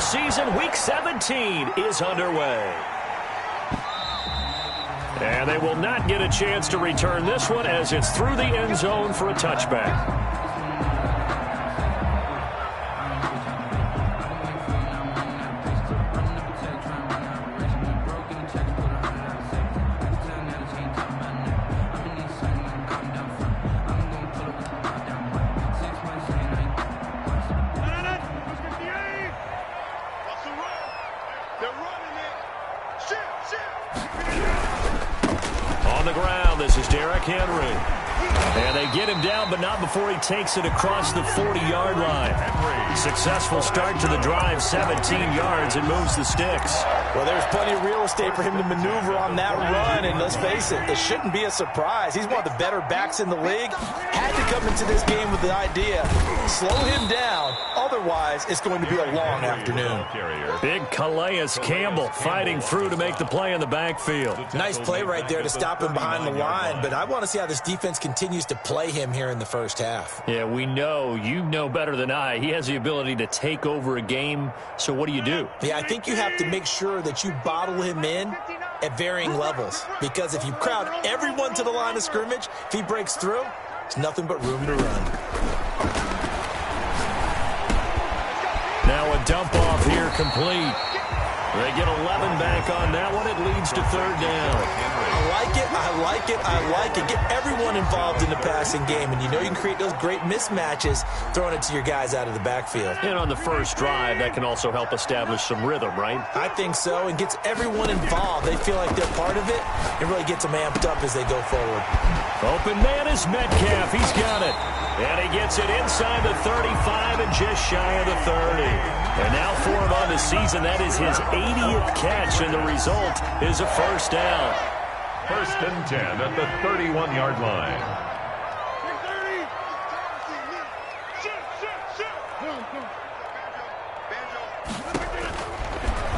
season. Week 17 is underway. And they will not get a chance to return this one as it's through the end zone for a touchback. And they get him down, but not before he takes it across the 40-yard line. Successful start to the drive, 17 yards, and moves the sticks. Well, there's plenty of real estate for him to maneuver on that run, and let's face it, it shouldn't be a surprise. He's one of the better backs in the league. Had to come into this game with the idea, slow him down, otherwise it's going to be a long afternoon. Big Calais Campbell fighting through to make the play in the backfield. Nice play right there to stop him behind the line, but I want to see how this defense continues to play him here in the first half. Yeah, we know. You know better than I. He has the ability to take over a game, so what do you do? Yeah, I think you have to make sure that you bottle him in at varying levels, because if you crowd everyone to the line of scrimmage, if he breaks through, there's nothing but room to run. Now a dump off here complete. They get 11 back on that one. It leads to third down. I like it, I like it, I like it. Get everyone involved in the passing game, and you know you can create those great mismatches throwing it to your guys out of the backfield. And on the first drive, that can also help establish some rhythm, right? I think so, and gets everyone involved. They feel like they're part of it, and really gets them amped up as they go forward. Open man is Metcalf. He's got it. And he gets it inside the 35 and just shy of the 30. And now for him on the season, that is his 80th catch, and the result is a first down. First and 10 at the 31-yard line.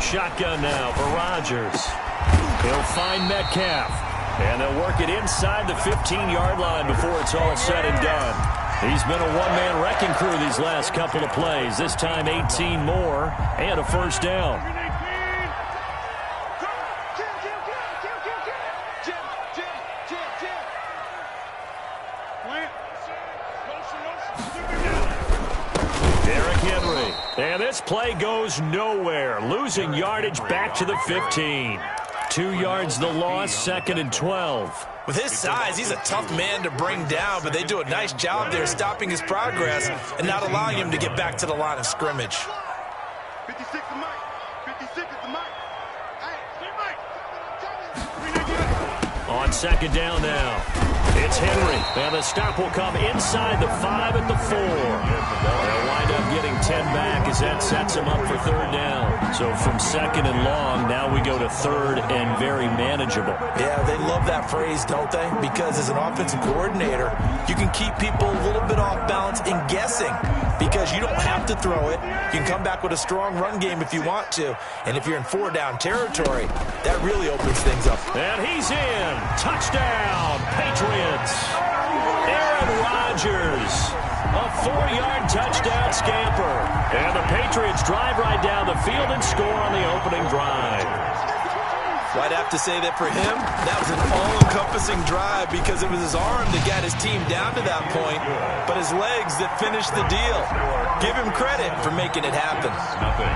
Shotgun now for Rodgers. He'll find Metcalf. And they'll work it inside the 15-yard line before it's all said and done. He's been a one-man wrecking crew these last couple of plays. This time 18 more and a first down. Derrick Henry. And this play goes nowhere. Losing yardage back to the 15. 2 yards the loss, second and 12. With his size, he's a tough man to bring down, but they do a nice job there stopping his progress and not allowing him to get back to the line of scrimmage. 56 to Mike. 56 to Mike. On second down now. It's Henry. And the stop will come inside the 5 at the 4. They'll wind up getting 10 back as that sets him up for third down. So from second and long, now we go to third and very manageable. Yeah, they love that phrase, don't they? Because as an offensive coordinator, you can keep people a little bit off balance and guessing because you don't have to throw it. You can come back with a strong run game if you want to. And if you're in 4-down territory, that really opens things up. And he's in. Touchdown, Patriots. Aaron Rodgers. A 4-yard touchdown scamper. And the Patriots drive right down the field and score on the opening drive. Well, I'd have to say that for him, that was an all-encompassing drive because it was his arm that got his team down to that point, but his legs that finished the deal. Give him credit for making it happen.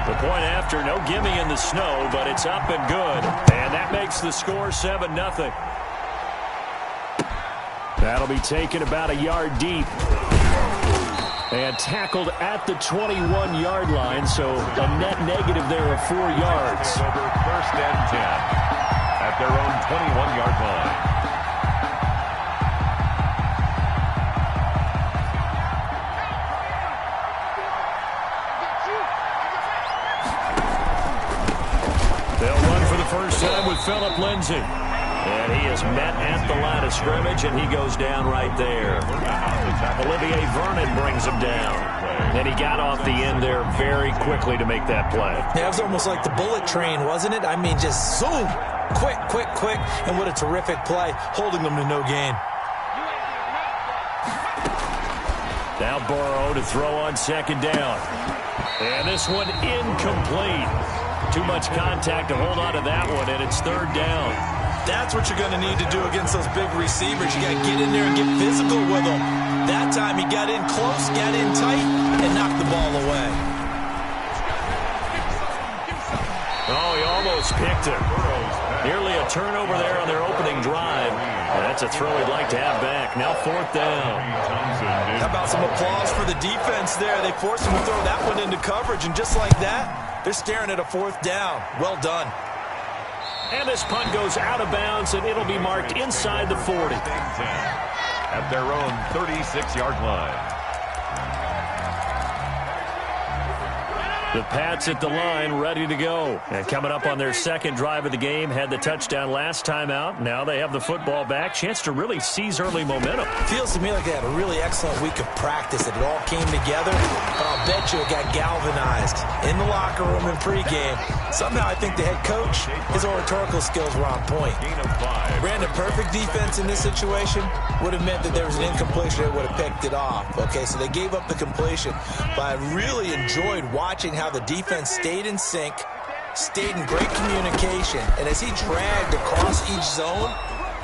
The point after, no gimme in the snow, but it's up and good. And that makes the score 7-0. That'll be taken about a yard deep. And tackled at the 21-yard line, so a net negative there of 4 yards. First and 10 at their own 21-yard line. They'll run for the first time with Phillip Lindsay. And he is met at the line of scrimmage, and he goes down right there. Olivier Vernon brings him down. And he got off the end there very quickly to make that play. Yeah, it was almost like the bullet train, wasn't it? I mean, just zoom. Quick, quick, quick. And what a terrific play, holding them to no gain. Now Burrow to throw on second down. And this one incomplete. Too much contact to hold on to that one, and it's third down. That's what you're going to need to do against those big receivers. You got to get in there and get physical with them. That time he got in close, got in tight, and knocked the ball away. Oh, he almost picked it. Nearly a turnover there on their opening drive. That's a throw he'd like to have back. Now fourth down. How about some applause for the defense there? They forced him to throw that one into coverage, and just like that, they're staring at a fourth down. Well done. And this punt goes out of bounds, and it'll be marked inside the 40. At their own 36-yard line. The Pats at the line, ready to go. And coming up on their second drive of the game, had the touchdown last time out. Now they have the football back. Chance to really seize early momentum. Feels to me like they had a really excellent week of practice, that it all came together. But I'll bet you it got galvanized in the locker room in pregame. Somehow I think the head coach, his oratorical skills were on point. Ran a perfect defense in this situation. Would have meant that there was an incompletion that would have picked it off. Okay, so they gave up the completion. But I really enjoyed watching how the defense stayed in sync, stayed in great communication, and as he dragged across each zone,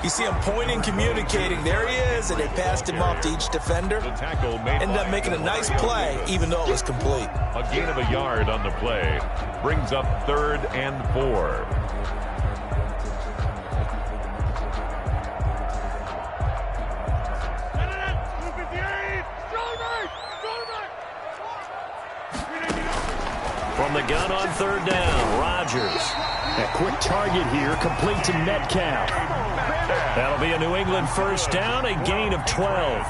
you see him pointing, communicating. There he is, and they passed him off to each defender. Ended up making a nice play, even though it was complete. A gain of a yard on the play brings up 3rd and 4. From the gun on third down, Rodgers. A quick target here, complete to Metcalf. That'll be a New England first down, a gain of 12.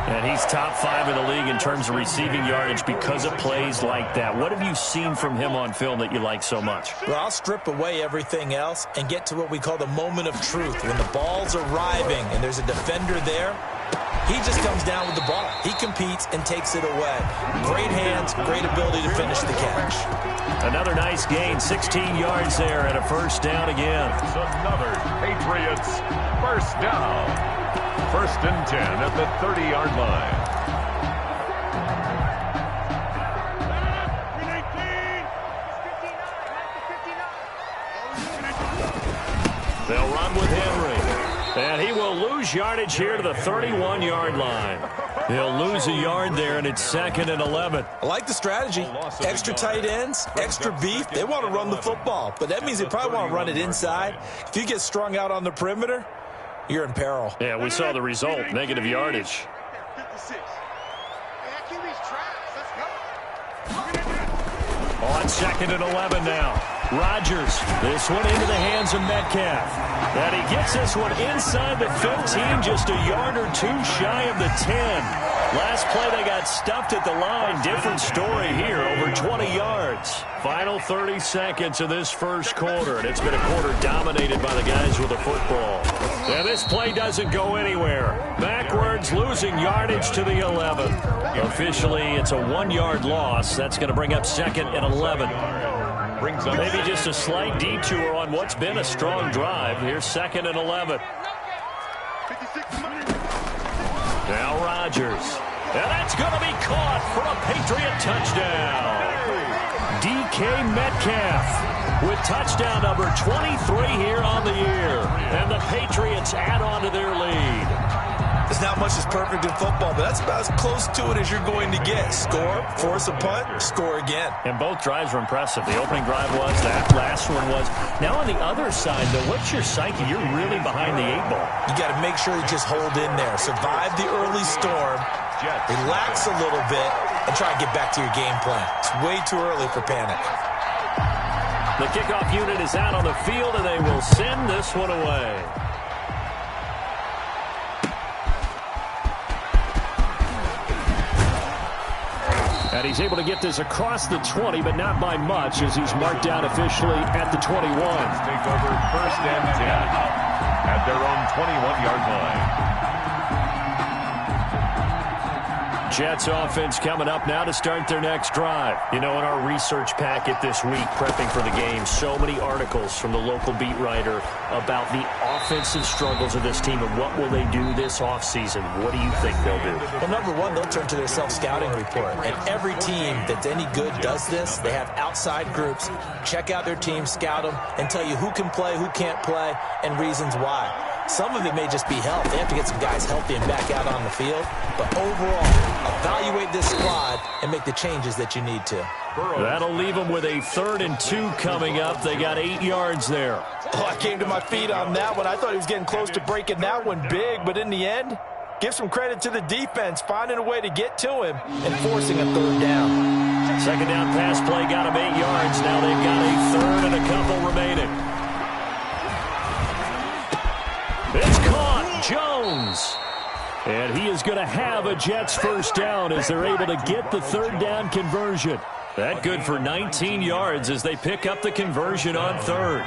And he's top 5 in the league in terms of receiving yardage because of plays like that. What have you seen from him on film that you like so much? Well, I'll strip away everything else and get to what we call the moment of truth. When the ball's arriving and there's a defender there, he just comes down with the ball. He competes and takes it away. Great hands, great ability to finish the catch. Another nice gain, 16 yards there and a first down again. Another Patriots first down. 1st and 10 at the 30-yard line. They'll run with Henry. And he will lose yardage here to the 31-yard line. He'll lose a yard there, and it's 2nd and 11. I like the strategy. Extra tight ends, extra beef. They want to run the football, but that means they probably want to run it inside. If you get strung out on the perimeter, you're in peril. Yeah, we saw the result, negative yardage. 56. On 2nd and 11 now. Rodgers, this one into the hands of Metcalf. And he gets this one inside the 15, just a yard or two shy of the 10. Last play they got stuffed at the line. Different story here, over 20 yards. Final 30 seconds of this first quarter, and it's been a quarter dominated by the guys with the football. And this play doesn't go anywhere. Backwards, losing yardage to the 11. Officially, it's a 1-yard loss. That's going to bring up 2nd and 11. Maybe just a slight detour on what's been a strong drive. Here's 2nd and 11. Now Rodgers. And that's going to be caught for a Patriot touchdown. DK Metcalf with touchdown number 23 here on the year. And the Patriots add on to their lead. There's not much that's perfect in football, but that's about as close to it as you're going to get. Score, force a punt, score again. And both drives were impressive. The opening drive was, that last one was. Now on the other side, though, what's your psyche? You're really behind the 8 ball. You got to make sure you just hold in there. Survive the early storm, relax a little bit, and try to get back to your game plan. It's way too early for panic. The kickoff unit is out on the field, and they will send this one away. And he's able to get this across the 20, but not by much, as he's marked down officially at the 21. Take over 1st and 10 at their own 21-yard line. Jets offense coming up now to start their next drive. You know, in our research packet this week, prepping for the game, so many articles from the local beat writer about the offensive struggles of this team and what will they do this offseason. What do you think they'll do? Well, number one, they'll turn to their self-scouting report. And every team that's any good does this. They have outside groups, check out their team, scout them, and tell you who can play, who can't play, and reasons why. Some of it may just be health. They have to get some guys healthy and back out on the field. But overall, evaluate this squad and make the changes that you need to. That'll leave them with a 3rd and 2 coming up. They got 8 yards there. Oh, I came to my feet on that one. I thought he was getting close to breaking that one big, but in the end, give some credit to the defense, finding a way to get to him and forcing a 3rd down. Second down pass play got him 8 yards. Now they've got a 3rd and a couple remaining. It's caught, Jones. And he is going to have a Jets first down as they're able to get the 3rd down conversion. That good for 19 yards as they pick up the conversion on 3rd.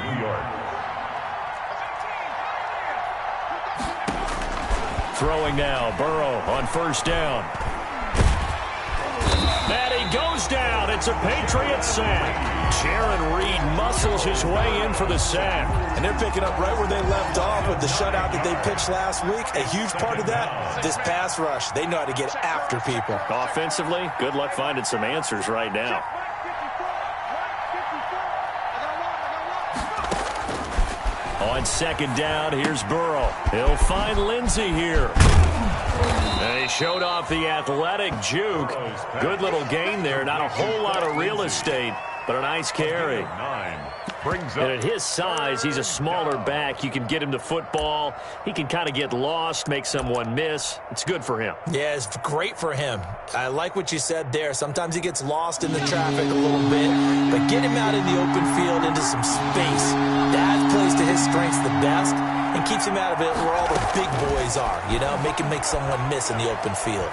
Throwing now, Burrow on first down. And he goes down. It's a Patriots sack. Jaron Reed muscles his way in for the sack. And they're picking up right where they left off with the shutout that they pitched last week. A huge part of that, this pass rush. They know how to get after people. Offensively, good luck finding some answers right now. On second down, here's Burrow. He'll find Lindsey here. And he showed off the athletic juke. Good little gain there. Not a whole lot of real estate, but a nice carry. And at his size, he's a smaller back. You can get him to football. He can kind of get lost, make someone miss. It's good for him. Yeah, it's great for him. I like what you said there. Sometimes he gets lost in the traffic a little bit, but get him out in the open field into some space. That plays to his strengths the best and keeps him out of it where all the big boys are, you know, make someone miss in the open field.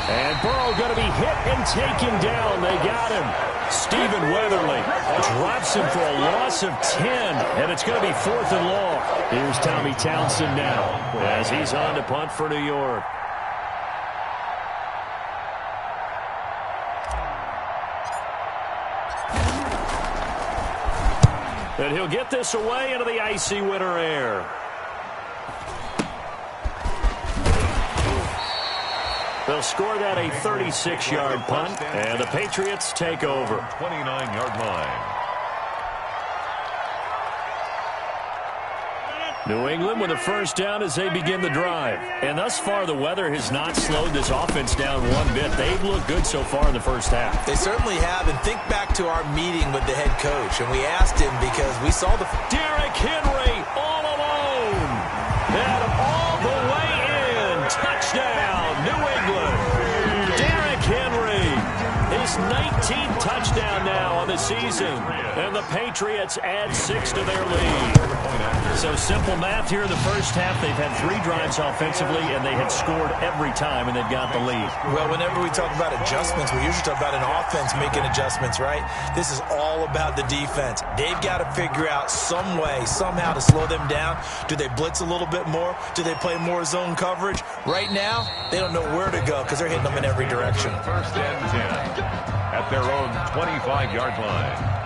And Burrow going to be hit and taken down. They got him. Stephen Weatherly drops him for a loss of 10, and it's going to be 4th and long. Here's Tommy Townsend now as he's on to punt for New York. And he'll get this away into the icy winter air. They'll score that a 36-yard punt, and the Patriots take over. 29-yard line. New England with a first down as they begin the drive. And thus far, the weather has not slowed this offense down one bit. They've looked good so far in the first half. They certainly have. And think back to our meeting with the head coach. And we asked him because we saw the... Derrick Henry all alone. And all the way in. Touchdown, New England. Derrick Henry. His 19th touchdown now on the season. And the Patriots add 6 to their lead. So simple math here in the first half. They've had 3 drives offensively, and they had scored every time, and they've got the lead. Well, whenever we talk about adjustments, we usually talk about an offense making adjustments, right? This is all about the defense. They've got to figure out some way, somehow to slow them down. Do they blitz a little bit more? Do they play more zone coverage? Right now, they don't know where to go because they're hitting them in every direction. 1st and 10 at their own 25-yard line.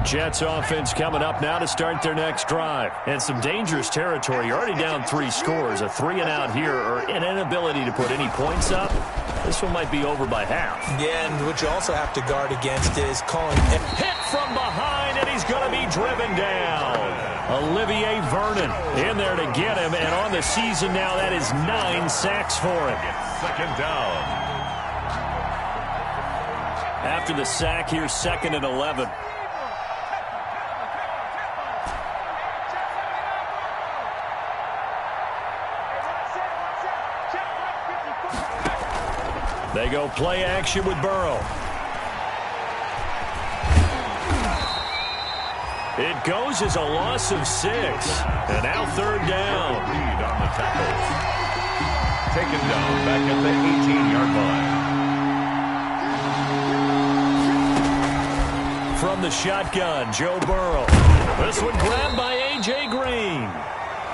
Jets offense coming up now to start their next drive. And some dangerous territory. You're already down 3 scores. A 3-and-out here or an inability to put any points up. This one might be over by half. Yeah, and what you also have to guard against is calling... Hit from behind, and he's going to be driven down. Olivier Vernon in there to get him. And on the season now, that is 9 sacks for him. Second down. After the sack, here's 2nd and 11. They go play action with Burrow. It goes as a loss of 6. And now 3rd down. Lead on the tackle. Taken down back at the 18-yard line. From the shotgun, Joe Burrow. This one grabbed by A.J. Green.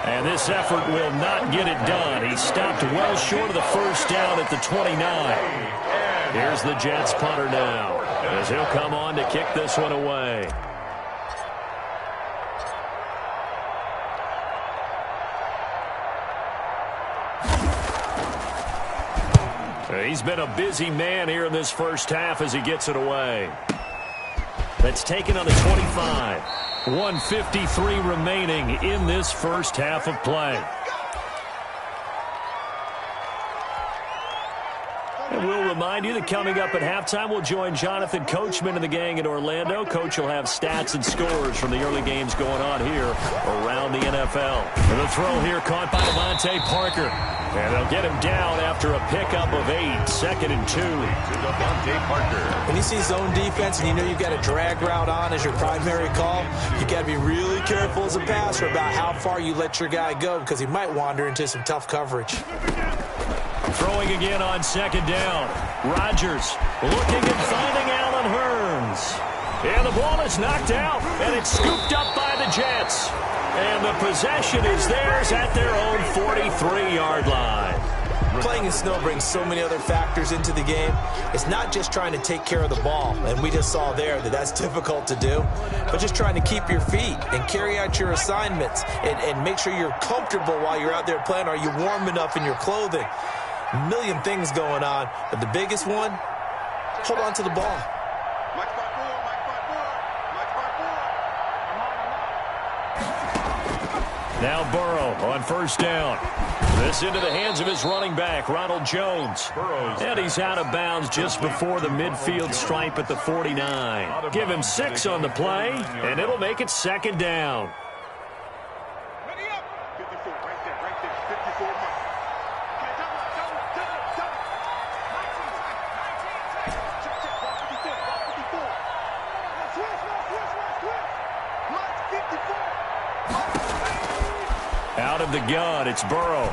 And this effort will not get it done. He stopped well short of the first down at the 29. Here's the Jets punter now, as he'll come on to kick this one away. He's been a busy man here in this first half as he gets it away. That's taken on the 25. 1:53 remaining in this first half of play. And we'll remind you that coming up at halftime, we'll join Jonathan Coachman and the gang in Orlando. Coach will have stats and scores from the early games going on here around the NFL. And the throw here caught by Devontae Parker. And they'll get him down after a pickup of 8, 2nd and 2. Devontae Parker. When you see zone defense and you know you've got a drag route on as your primary call, you got to be really careful as a passer about how far you let your guy go because he might wander into some tough coverage. Throwing again on 2nd down. Rodgers looking and finding Allen Hurns. And the ball is knocked out, and it's scooped up by the Jets. And the possession is theirs at their own 43-yard line. Playing in snow brings so many other factors into the game. It's not just trying to take care of the ball, and we just saw there that that's difficult to do, but just trying to keep your feet and carry out your assignments and make sure you're comfortable while you're out there playing. Are you warm enough in your clothing? A million things going on, but the biggest one, hold on to the ball. Now Burrow on 1st down. This into the hands of his running back, Ronald Jones. And he's out of bounds just before the midfield stripe at the 49. Give him 6 on the play, and it'll make it 2nd down. Out of the gun, it's Burrow.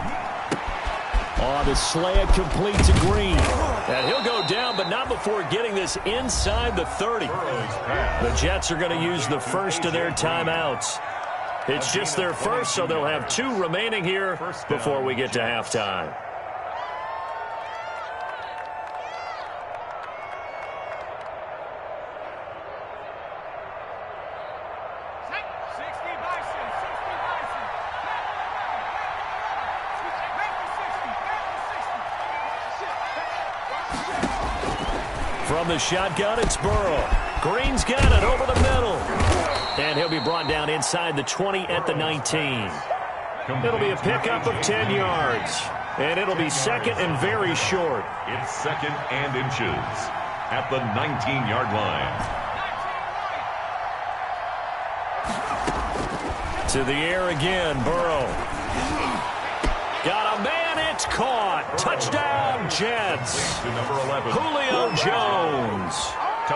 On the slant, complete to Green. And he'll go down, but not before getting this inside the 30. The Jets are going to use the first of their timeouts. It's just their first, so they'll have 2 remaining here before we get to halftime. From the shotgun, it's Burrow. Green's got it over the middle. And he'll be brought down inside the 20 at the 19. It'll be a pickup of 10 yards. And it'll be 2nd and very short. It's 2nd and inches at the 19-yard line. To the air again, Burrow. Got a man, it's caught. Touchdown, Jets. Julio Jones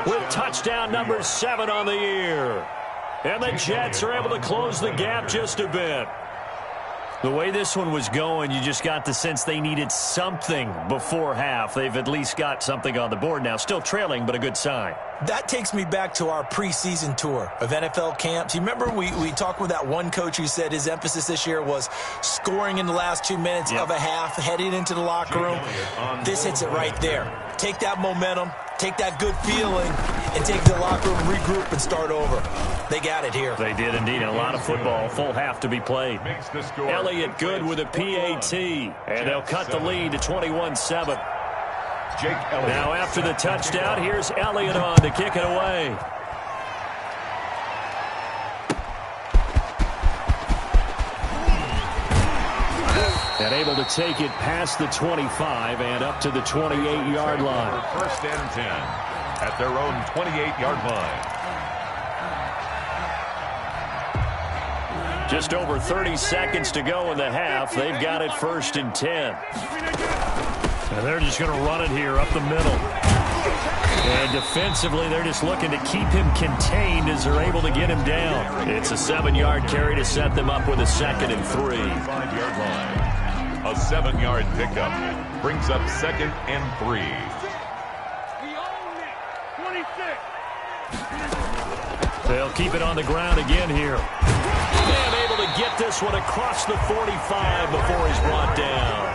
with touchdown number 7 on the year. And the Jets are able to close the gap just a bit. The way this one was going, you just got the sense they needed something before half. They've at least got something on the board now. Still trailing, but a good sign. That takes me back to our preseason tour of NFL camps. You remember we talked with that one coach who said his emphasis this year was scoring in the last 2 minutes of a half, heading into the locker room. This hits it right there. Take that momentum, take that good feeling, and take the locker room, regroup, and start over. They got it here. They did indeed. A lot of football, full half to be played. Elliott good with a PAT, and they'll cut the lead to 21-7. Now after the touchdown, here's Elliott on to kick it away. And able to take it past the 25 and up to the 28-yard line. 1st and 10 at their own 28-yard line. Just over 30 seconds to go in the half. They've got it 1st and 10. And they're just going to run it here up the middle. And defensively, they're just looking to keep him contained as they're able to get him down. It's a 7-yard carry to set them up with a 2nd and 3. 5-yard line. A 7-yard pickup brings up 2nd and 3. We own it. 26. They'll keep it on the ground again here. And able to get this one across the 45 before he's brought down.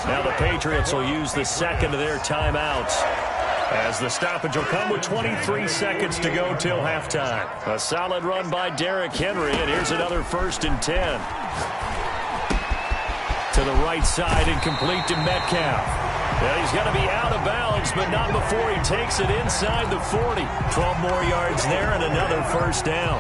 Now the Patriots will use the second of their timeouts, as the stoppage will come with 23 seconds to go till halftime. A solid run by Derrick Henry, and here's another 1st and 10. To the right side and complete to Metcalf. Yeah, he's going to be out of bounds, but not before he takes it inside the 40. 12 more yards there and another 1st down.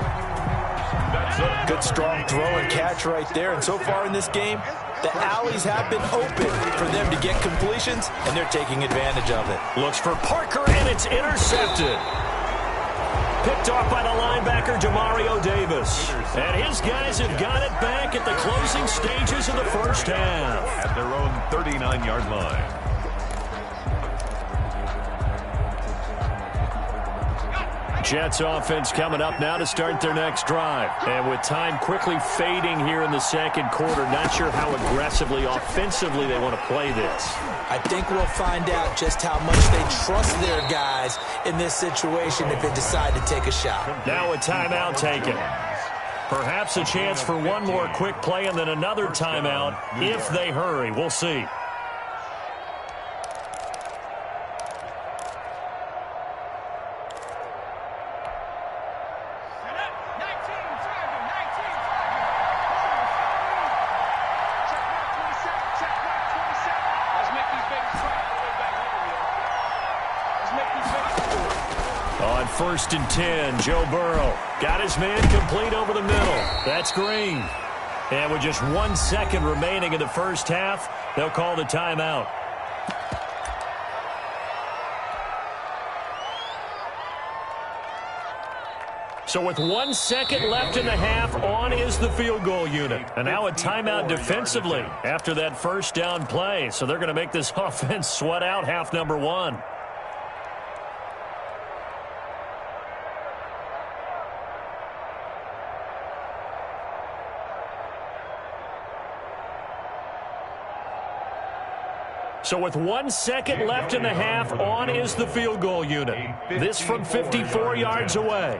Good strong throw and catch right there. And so far in this game, the alleys have been open for them to get completions, and they're taking advantage of it. Looks for Parker, and it's intercepted. Picked off by the linebacker, Demario Davis. And his guys have got it back at the closing stages of the first half. At their own 39-yard line. Jets offense coming up now to start their next drive. And with time quickly fading here in the second quarter, not sure how aggressively, offensively they want to play this. I think we'll find out just how much they trust their guys in this situation if they decide to take a shot. Now a timeout taken. Perhaps a chance for one more quick play and then another timeout if they hurry. We'll see. On 1st and 10, Joe Burrow got his man complete over the middle. That's Green. And with just 1 second remaining in the first half, they'll call the timeout. So with 1 second left in the half, on is the field goal unit. And now a timeout defensively after that first down play. So they're going to make this offense sweat out half number 1. So with 1 second left in the half, on is the field goal unit. This from 54 yards away.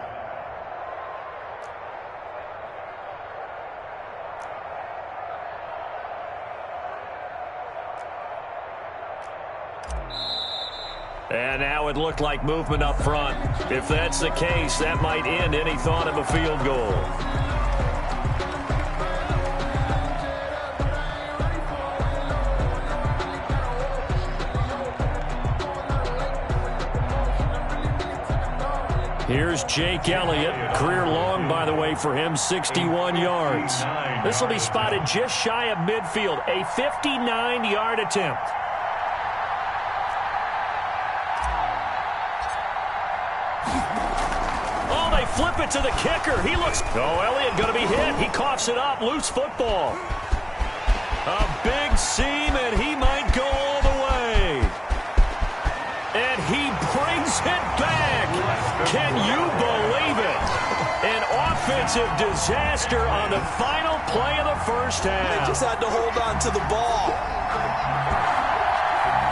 And now it looked like movement up front. If that's the case, that might end any thought of a field goal. Here's Jake Elliott. Career long, by the way, for him, 61 yards. This will be spotted just shy of midfield. A 59-yard attempt. Oh, they flip it to the kicker. He looks... Oh, Elliott going to be hit. He coughs it up. Loose football. A big seam, and he might go all the way. And he brings it back. Can you believe it? An offensive disaster on the final play of the first half. They just had to hold on to the ball.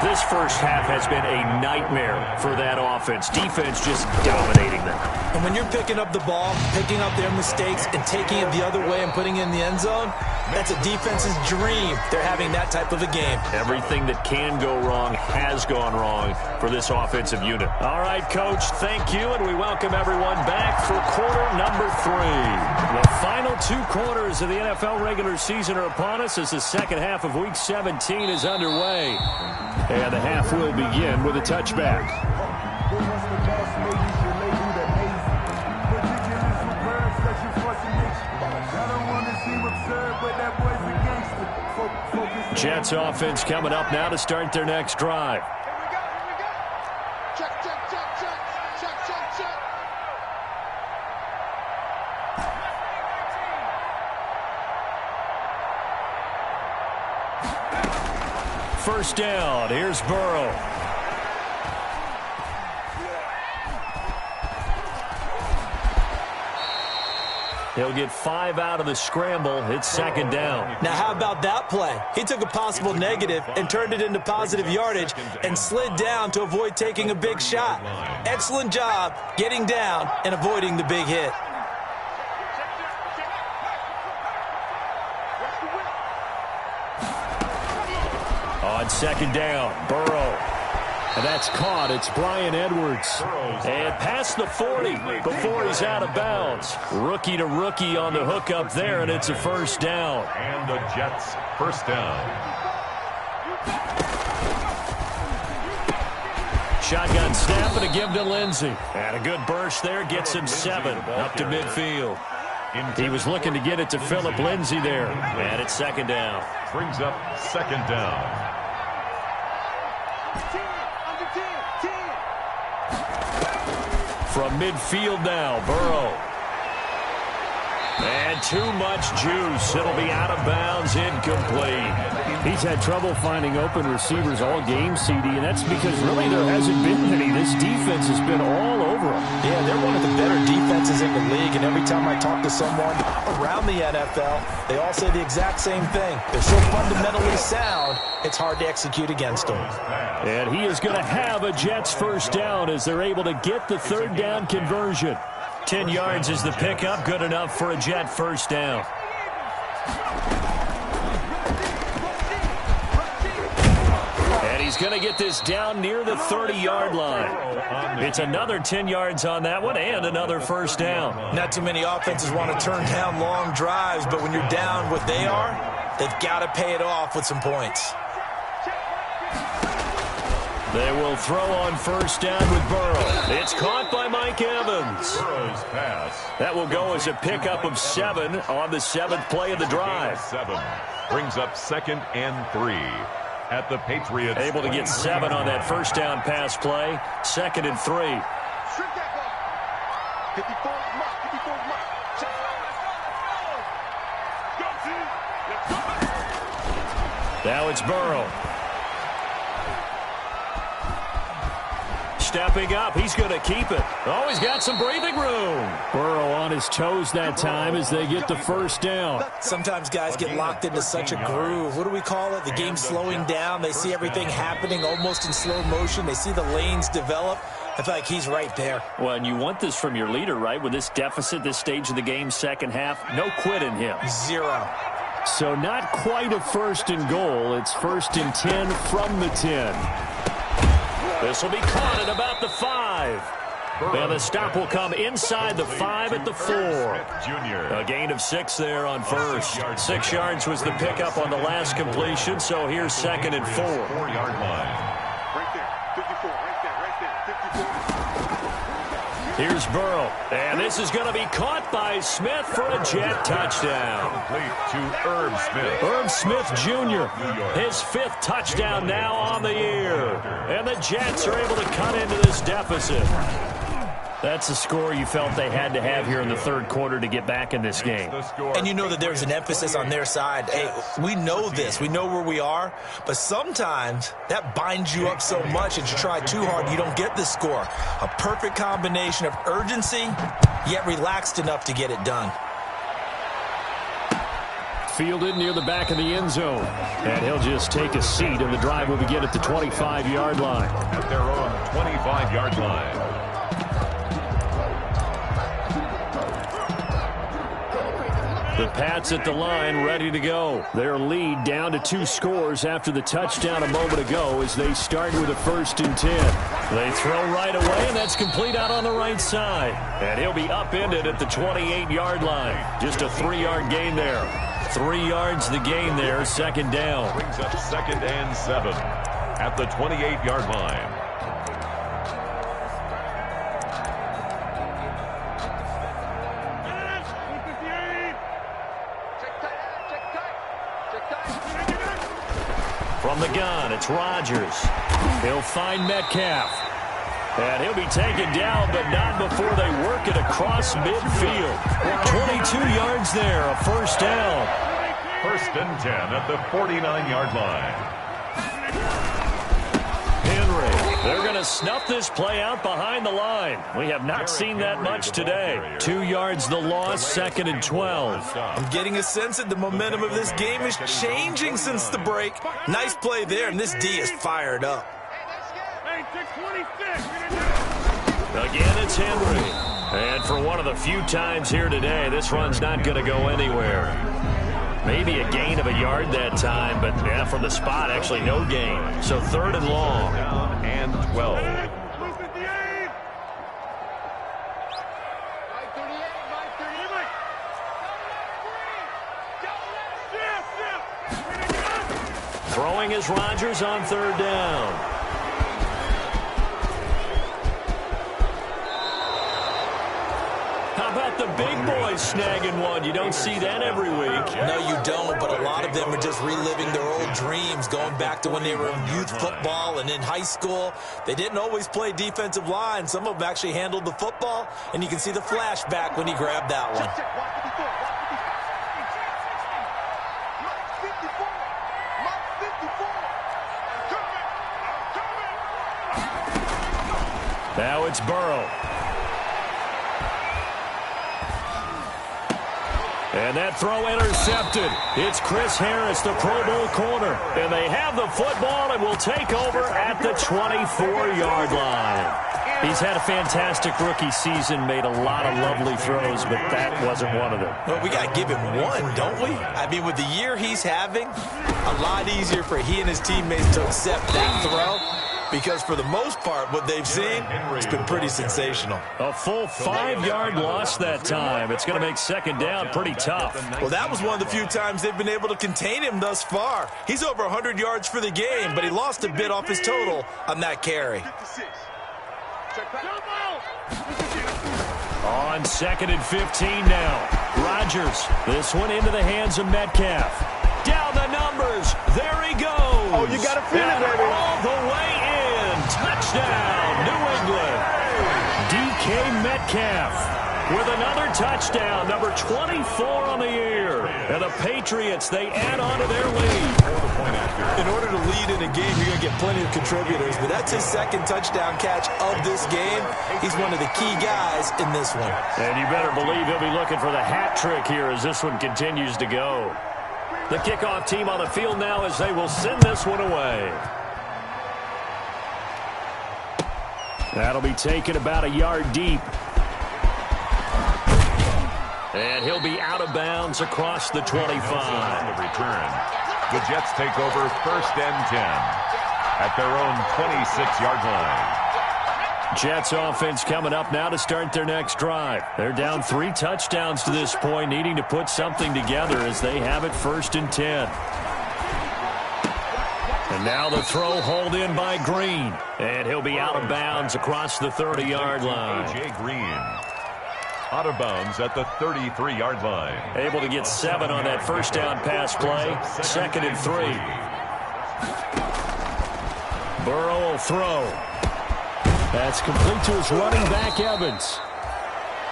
This first half has been a nightmare for that offense. Defense just dominating them. And when you're picking up the ball, picking up their mistakes, and taking it the other way and putting it in the end zone, that's a defense's dream. They're having that type of a game. Everything that can go wrong has gone wrong for this offensive unit. All right, Coach, thank you, and we welcome everyone back for quarter number 3. The final 2 quarters of the NFL regular season are upon us as the second half of Week 17 is underway. And the half will begin with a touchback. Jets offense coming up now to start their next drive. Check, check, check, check, check, check, check. First down. Here's Burrow. He'll get 5 out of the scramble. It's second down. Now, how about that play? He took a possible negative and turned it into positive yardage and slid down to avoid taking a big shot. Excellent job getting down and avoiding the big hit. On second down, Burrow. And that's caught. It's Bryan Edwards. And past the 40 before he's out of bounds. Rookie to rookie on the hook up there, and it's a first down. And the Jets first down. Shotgun snap and a give to Lindsey. And a good burst there gets him 7 up to midfield. He was looking to get it to Phillip Lindsey there. And it's second down. Brings up second down. From midfield now, Burrow. And too much juice. It'll be out of bounds, incomplete. He's had trouble finding open receivers all game, CD, and that's because really there hasn't been any. This defense has been all over him. Yeah, they're one of the better defenses in the league, and every time I talk to someone around the NFL, they all say the exact same thing. They're so fundamentally sound, it's hard to execute against them. And he is going to have a Jets first down as they're able to get the third down conversion. 10 yards is the pickup, good enough for a Jet first down. And he's going to get this down near the 30-yard line. It's another 10 yards on that one and another first down. Not too many offenses want to turn down long drives, but when you're down what they are, they've got to pay it off with some points. They will throw on first down with Burrow. It's caught by Mike Evans. Burrow's pass. That will go as a pickup of 7 on the 7th play of the drive. 7 brings up 2nd and 3 at the Patriots. Able to get 7 on that first down pass play. 2nd and 3. Shrink that ball. 54 mark. 54 mark. Go, team. Let's go. Now it's Burrow. Stepping up, he's going to keep it. Oh, he's got some breathing room. Burrow on his toes that time as they get the first down. Sometimes guys get locked into such a groove. What do we call it? The game's slowing down. They see everything happening almost in slow motion. They see the lanes develop. I feel like he's right there. Well, and you want this from your leader, right? With this deficit, this stage of the game, second half, no quit in him. 0. So not quite a first and goal. It's 1st and 10 from the 10. This will be caught at about the 5. And the stop will come inside the 5 at the 4. A gain of 6 there on first. 6 yards was the pickup on the last completion, so here's 2nd and 4. 4-yard line. Right there. 54. Right there. 54. Here's Burrow. And this is going to be caught by Smith for a Jet touchdown. Complete to Herb Smith. Herb Smith Jr., his 5th touchdown now on the year. And the Jets are able to cut into this deficit. That's a score you felt they had to have here in the 3rd quarter to get back in this game. And you know that there's an emphasis on their side. Hey, we know this. We know where we are. But sometimes that binds you up so much that you try too hard, you don't get the score. A perfect combination of urgency, yet relaxed enough to get it done. Fielded near the back of the end zone. And he'll just take a seat, and the drive will begin at the 25-yard line. At their own 25-yard line. The Pats at the line, ready to go. Their lead down to 2 scores after the touchdown a moment ago as they start with a 1st and 10. They throw right away, and that's complete out on the right side. And he'll be upended at the 28-yard line. Just a 3-yard gain there. 3 yards the gain there, 2nd down. Brings up 2nd and 7 at the 28-yard line. From the gun, it's Rodgers. He'll find Metcalf. And he'll be taken down, but not before they work it across midfield. 22 yards there, a first down. 1st and 10 at the 49-yard line. Henry. They're going to snuff this play out behind the line. We have not seen that much today. 2 yards the loss, 2nd and 12. I'm getting a sense that the momentum of this game is changing since the break. Nice play there, and this D is fired up. Again, it's Henry. And for one of the few times here today, this run's not going to go anywhere. Maybe a gain of a yard that time, but yeah, from the spot, actually no gain. So 3rd and long. Down and 12. Throwing is Rodgers on 3rd down. How about the big boys snagging one? You don't see that every week. No, you don't, but a lot of them are just reliving their old dreams, going back to when they were in youth football and in high school. They didn't always play defensive line. Some of them actually handled the football, and you can see the flashback when he grabbed that one. Now it's Burrow. And that throw intercepted. It's Chris Harris, the Pro Bowl corner. And they have the football and will take over at the 24-yard line. He's had a fantastic rookie season, made a lot of lovely throws, but that wasn't one of them. Well, we got to give him one, don't we? I mean, with the year he's having, a lot easier for he and his teammates to accept that throw. Because for the most part, what they've seen, it's been pretty sensational. A full 5-yard loss that time. It's going to make 2nd down pretty tough. Well, that was one of the few times they've been able to contain him thus far. He's over 100 yards for the game, but he lost a bit off his total on that carry. On 2nd and 15 now. Rodgers, this one into the hands of Metcalf. Down the numbers. There he goes. Oh, you got to feel it, baby. All the way in. Touchdown, New England. DK Metcalf with another touchdown, number 24 on the year. And the Patriots, they add on to their lead. In order to lead in a game, you're going to get plenty of contributors, but that's his 2nd touchdown catch of this game. He's one of the key guys in this one. And you better believe he'll be looking for the hat trick here as this one continues to go. The kickoff team on the field now as they will send this one away. That'll be taken about a yard deep. And he'll be out of bounds across the 25. The return. The Jets take over 1st and 10 at their own 26-yard line. Jets offense coming up now to start their next drive. They're down 3 touchdowns to this point, needing to put something together as they have it 1st and 10. And now the throw hauled in by Green. And he'll be out of bounds across the 30-yard line. A.J. Green out of bounds at the 33-yard line. Able to get 7 on that 1st down pass play. 2nd and 3. Burrow will throw. That's complete to his running back, Evans.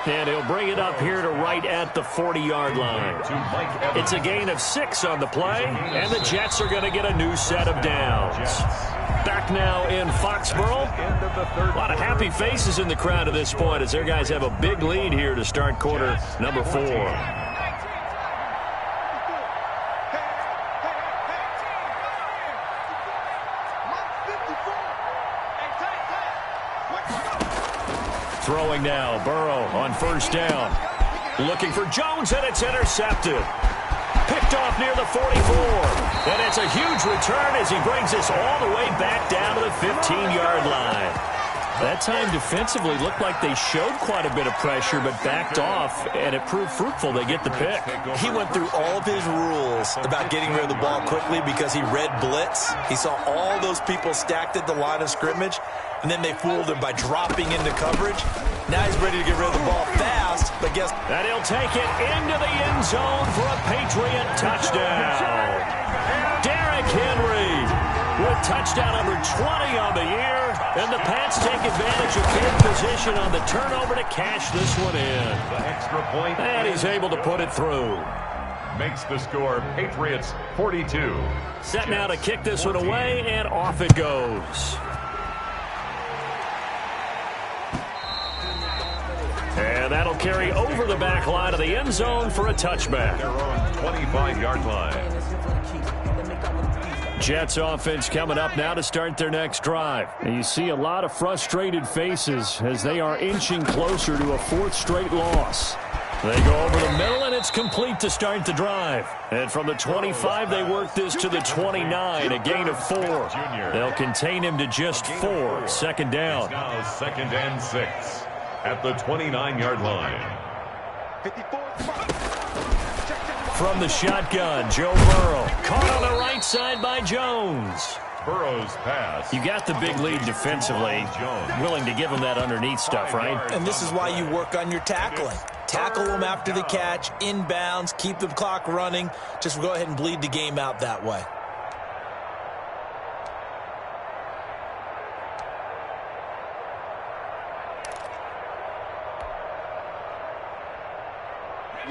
And he'll bring it up here to right at the 40-yard line. It's a gain of 6 on the play, and the Jets are going to get a new set of downs. Back now in Foxborough. A lot of happy faces in the crowd at this point as their guys have a big lead here to start quarter number 4. Throwing now, Burrow on 1st down. Looking for Jones, and it's intercepted. Picked off near the 44. And it's a huge return as he brings us all the way back down to the 15-yard line. That time defensively looked like they showed quite a bit of pressure but backed off, and it proved fruitful. They get the pick. He went through all of his rules about getting rid of the ball quickly because he read blitz. He saw all those people stacked at the line of scrimmage, and then they fooled him by dropping into coverage. Now he's ready to get rid of the ball fast, but guess... And he'll take it into the end zone for a Patriot touchdown. Derrick Henry with touchdown number 20 on the year. And the Pats take advantage of field position on the turnover to cash this one in. The extra point. And he's able to put it through. Makes the score Patriots 42. Set now to kick this one away, and off it goes. carry over the back line of the end zone for a touchback. Their own 25-yard line. Jets offense coming up now to start their next drive. And you see a lot of frustrated faces as they are inching closer to a fourth straight loss. They go over the middle, and it's complete to start the drive. And from the 25, they work this to the 29, a gain of 4. They'll contain him to just 4. Second down. It's now 2nd and 6 at the 29-yard line. From the shotgun, Joe Burrow. Caught on the right side by Jones. Burrow's pass. You got the big lead defensively. Willing to give him that underneath stuff, right? And this is why you work on your tackling. Tackle them after the catch, inbounds, keep the clock running. Just go ahead and bleed the game out that way.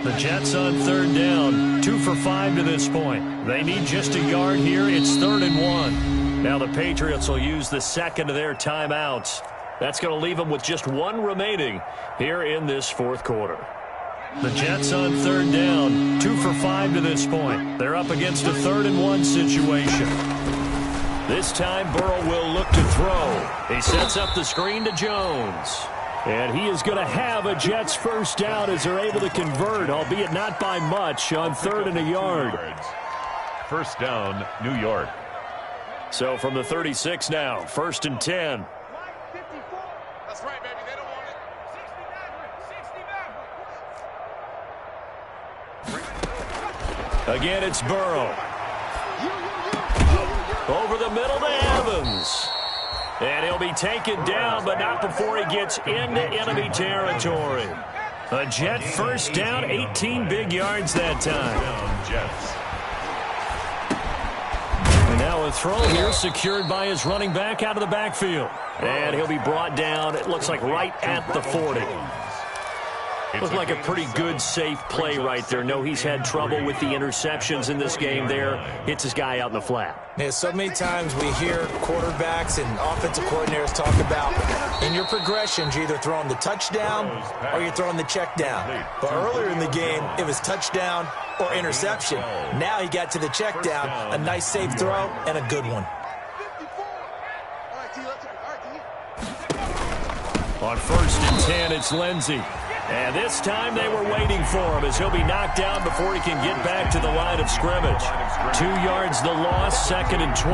The Jets on third down, 2 for 5 to this point. They need just a yard here. It's 3rd and 1. Now the Patriots will use the second of their timeouts. That's going to leave them with just 1 remaining here in this fourth quarter. The Jets on third down, 2 for 5 to this point. They're up against a 3rd and 1 situation. This time Burrow will look to throw. He sets up the screen to Jones. And he is going to have a Jets first down as they're able to convert, albeit not by much, on 3rd and a yard. First down, New York. So from the 36 now, 1st and 10. That's right, baby. They don't want it. Again, it's Burrow. Over the middle to Evans. And he'll be taken down, but not before he gets into enemy territory. A Jet first down, 18 big yards that time. Jets. And now a throw here secured by his running back out of the backfield. And he'll be brought down, it looks like right at the 40. Looked like a pretty good, safe play right there. No, he's had trouble with the interceptions in this game there. Hits his guy out in the flat. Yeah, so many times we hear quarterbacks and offensive coordinators talk about in your progressions, you're either throwing the touchdown or you're throwing the check down. But earlier in the game, it was touchdown or interception. Now he got to the check down, a nice safe throw, and a good one. On 1st and 10, it's Lindsey. And this time they were waiting for him as he'll be knocked down before he can get back to the line of scrimmage. 2 yards the loss, 2nd and 12.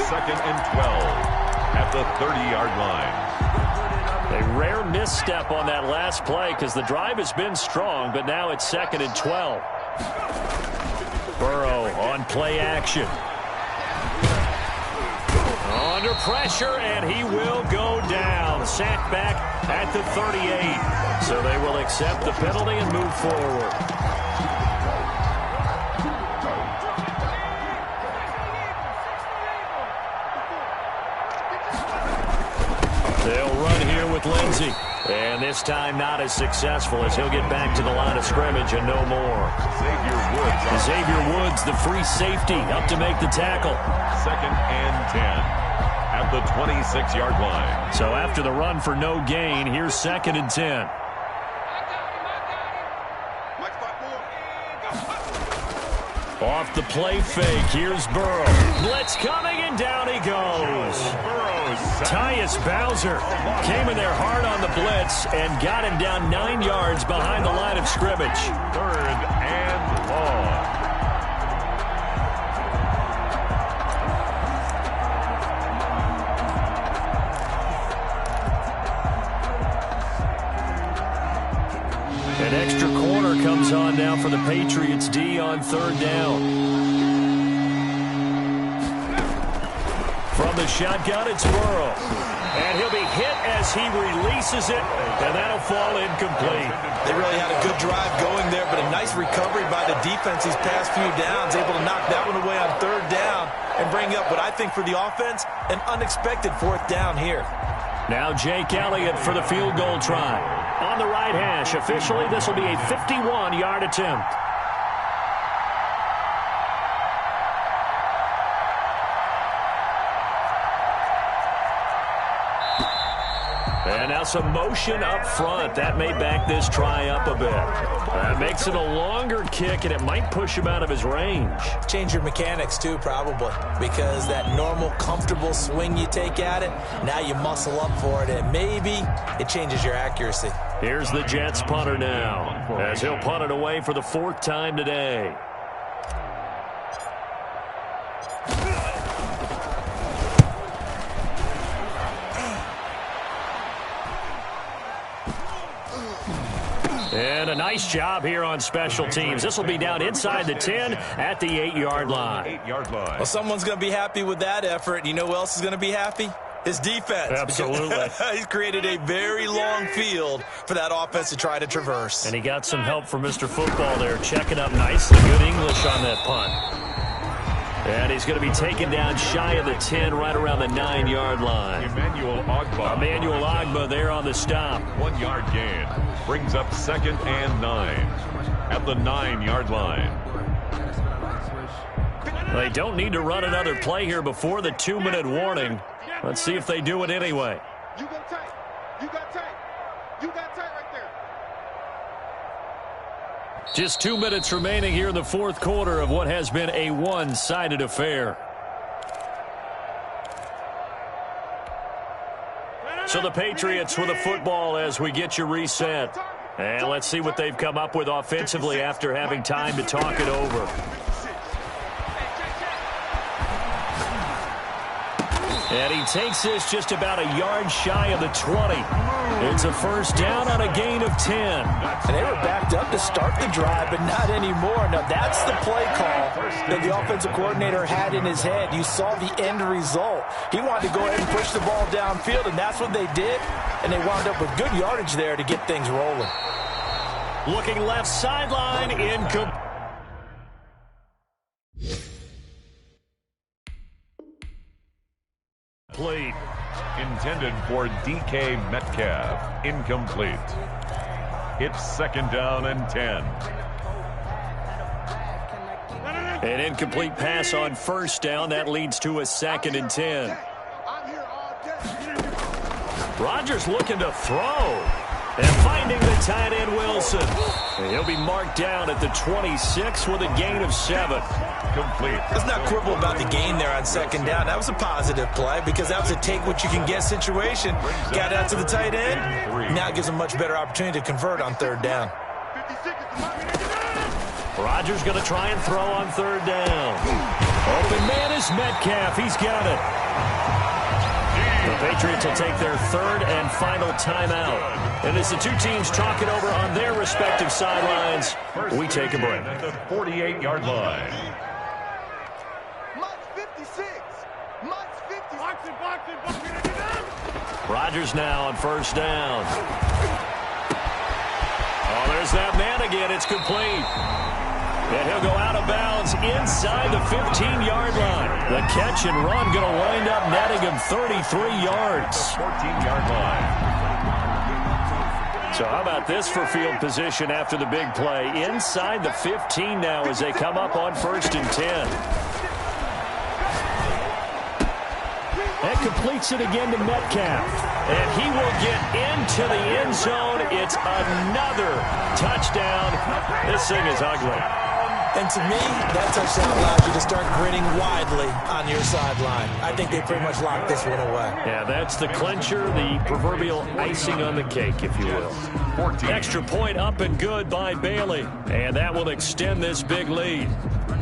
2nd and 12 at the 30-yard line. A rare misstep on that last play because the drive has been strong, but now it's 2nd and 12. Burrow on play action. Under pressure, and he will go down. Sacked back at the 38. So they will accept the penalty and move forward. They'll run here with Lindsey. And this time not as successful as he'll get back to the line of scrimmage and no more. Xavier Woods, the free safety, up to make the tackle. 2nd and 10. At the 26-yard line. So after the run for no gain, here's 2nd and 10. Off the play fake, here's Burrow. Blitz coming, and down he goes. Tyus Bowser came in there hard on the blitz and got him down 9 yards behind the line of scrimmage. 3rd and long. An extra corner comes on now for the Patriots D on 3rd down. From the shotgun, it's Burrow. And he'll be hit as he releases it, and that'll fall incomplete. They really had a good drive going there, but a nice recovery by the defense these past few downs, able to knock that one away on 3rd down and bring up what I think for the offense, an unexpected 4th down here. Now Jake Elliott for the field goal try. On the right hash, officially this will be a 51-yard attempt. And now some motion up front. That may back this try up a bit. That makes it a longer kick, and it might push him out of his range. Change your mechanics, too, probably, because that normal, comfortable swing you take at it, now you muscle up for it, and maybe it changes your accuracy. Here's the Jets punter now, as he'll punt it away for the 4th time today. And a nice job here on special teams. This will be down inside the 10 at the 8-yard line. Well, someone's going to be happy with that effort. You know who else is going to be happy? His defense. Absolutely. He's created a very long field for that offense to try to traverse. And he got some help from Mr. Football there, checking up nicely. Good English on that punt. And he's going to be taken down shy of the 10, right around the 9-yard line. Emmanuel Ogbah there on the stop. 1-yard gain. Brings up 2nd and 9 at the 9-yard line. They don't need to run another play here before the 2-minute warning. Let's see if they do it anyway. You go tight. You got tight. You got tight right there. Just 2 minutes remaining here in the 4th quarter of what has been a one-sided affair. So the Patriots with the football as we get you reset. And let's see what they've come up with offensively after having time to talk it over. And he takes this just about a yard shy of the 20. It's a first down on a gain of 10. And they were backed up to start the drive, but not anymore. Now, that's the play call that the offensive coordinator had in his head. You saw the end result. He wanted to go ahead and push the ball downfield, and that's what they did. And they wound up with good yardage there to get things rolling. Looking left sideline, incomplete. Intended for DK Metcalf. Incomplete. It's 2nd down and 10. An incomplete pass on 1st down. That leads to a 2nd and 10. Rodgers looking to throw. And finding the tight end Wilson. And he'll be marked down at the 26 with a gain of 7. Complete. Let's not quibble about the gain there on 2nd down. That was a positive play because that was a take-what-you-can-get situation. Got out to the tight end. Now it gives him a much better opportunity to convert on 3rd down. Rodgers going to try and throw on 3rd down. Open man is Metcalf. He's got it. The Patriots will take their 3rd and final timeout. And as the two teams talk it over on their respective sidelines, we take a break. At the 48-yard line. Rodgers now on 1st down. Oh, there's that man again. It's complete. And he'll go out of bounds inside the 15-yard line. The catch and run going to wind up netting him 33 yards. 14-yard line. So how about this for field position after the big play? Inside the 15 now as they come up on 1st and 10. That completes it again to Metcalf. And he will get into the end zone. It's another touchdown. This thing is ugly. And to me, that touchdown allows you to start grinning widely on your sideline. I think they pretty much locked this one away. Yeah, that's the clincher, the proverbial icing on the cake, if you will. 14. Extra point up and good by Bailey. And that will extend this big lead.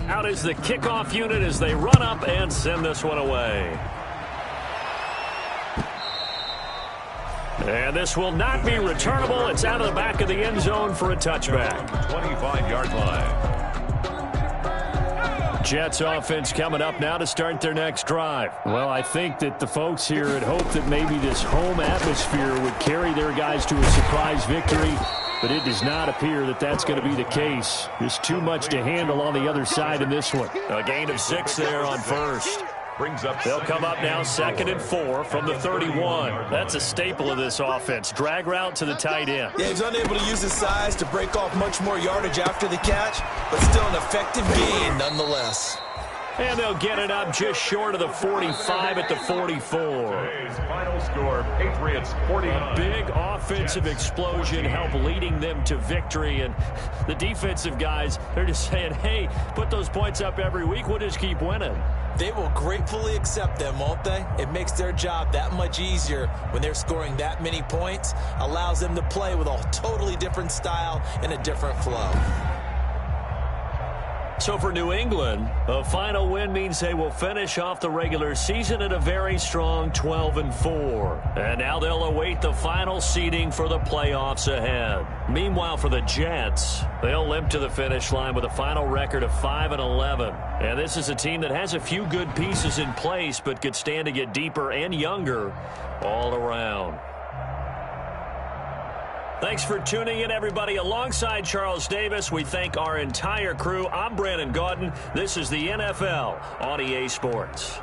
Out is the kickoff unit as they run up and send this one away. And this will not be returnable. It's out of the back of the end zone for a touchback. 25-yard line. Jets offense coming up now to start their next drive. Well, I think that the folks here had hoped that maybe this home atmosphere would carry their guys to a surprise victory, but it does not appear that that's going to be the case. There's too much to handle on the other side in this one. A gain of 6 there on 1st. Brings up. They'll come up now 2nd and 4 from the 31. That's a staple of this offense. Drag route to the tight end. Yeah, he's unable to use his size to break off much more yardage after the catch, but still an effective gain nonetheless. And they'll get it up just short of the 45 at the 44. Today's final score, Patriots 49. Big offensive explosion helped leading them to victory. And the defensive guys, they're just saying, hey, put those points up every week. We'll just keep winning. They will gratefully accept them, won't they? It makes their job that much easier when they're scoring that many points. Allows them to play with a totally different style and a different flow. So for New England, a final win means they will finish off the regular season at a very strong 12-4. And now they'll await the final seeding for the playoffs ahead. Meanwhile, for the Jets, they'll limp to the finish line with a final record of 5-11. And this is a team that has a few good pieces in place, but could stand to get deeper and younger all around. Thanks for tuning in, everybody. Alongside Charles Davis, we thank our entire crew. I'm Brandon Gaudin. This is the NFL on EA Sports.